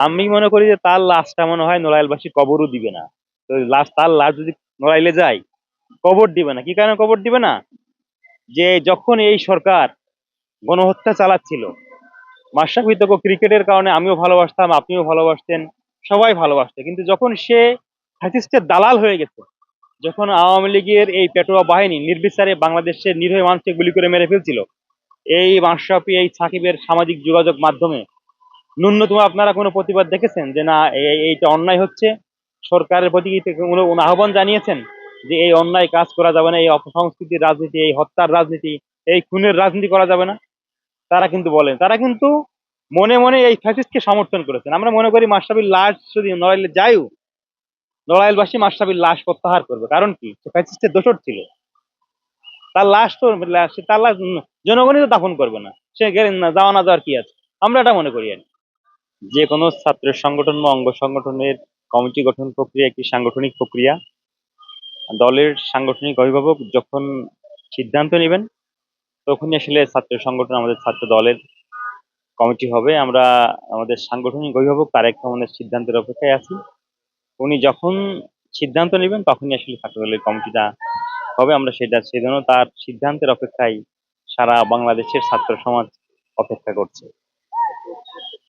আমি মনে করি যে তার লাশটা মনে হয় নড়াইলবাসী কবরও দিবে না। তো তার লাশ যদি নড়াইলে যায়, কবর দিবে না। কি কারণে কবর দিবে না? যে যখন এই সরকার গণহত্যা চালাচ্ছিল, মাশরাফি তো ক্রিকেটের কারণে আমিও ভালোবাসতাম, আপনিও ভালোবাসতেন, সবাই ভালোবাসতো, কিন্তু যখন সে ফ্যাসিস্টের দালাল হয়ে গেছে, যখন আওয়ামী লীগের এই পেটোয়া বাহিনী নির্বিচারে বাংলাদেশের নিরীহ মানুষকে গুলি করে মেরে ফেলছিল, এই মাশরাফি এই সাকিবের সামাজিক যোগাযোগ মাধ্যমে ন্যূনতম আপনারা কোনো প্রতিবাদ দেখেছেন যে না এইটা অন্যায় হচ্ছে? সরকারের প্রতি কি কোনো কোনো আহ্বান জানিয়েছেন যে এই অন্যায় কাজ করা যাবে না, এই অপসংস্কৃতির রাজনীতি, এই হত্যার রাজনীতি, এই খুনের রাজনীতি করা যাবে না? তারা কিন্তু বলেন, তারা কিন্তু মনে মনে এই ফ্যাসিস্টকে সমর্থন করেছেন। আমরা মনে করি মাশরাফির লাশ যদি নড়াইলে যায়ও, নড়াইলবাসী মাশরাফির লাশ প্রত্যাহার করবে। কারণ কি? সে ফ্যাসিস্টের দোসর ছিল। তার লাশ তো তার লাশ জনগণই তো দাফন করবে না, সে গেলেন না, যাওয়া না যাওয়ার কি আছে? আমরা এটা মনে করি আর কি। যে কোনো ছাত্র সংগঠন বা অঙ্গ সংগঠনের কমিটি গঠন প্রক্রিয়া একটি সাংগঠনিক প্রক্রিয়া। দলের সাংগঠনিক অভিভাবক যখন সিদ্ধান্ত নেবেন, তখনই আসলে ছাত্র সংগঠন, আমাদের ছাত্র দলের কমিটি হবে। আমরা আমাদের সাংগঠনিক অভিভাবক তারেক রহমানের সিদ্ধান্তের অপেক্ষায় আছি। উনি যখন সিদ্ধান্ত নেবেন তখনই আসলে ছাত্র দলের কমিটিটা হবে। আমরা সেজন্য তার সিদ্ধান্তের অপেক্ষায় সারা বাংলাদেশের ছাত্র সমাজ অপেক্ষা করছে।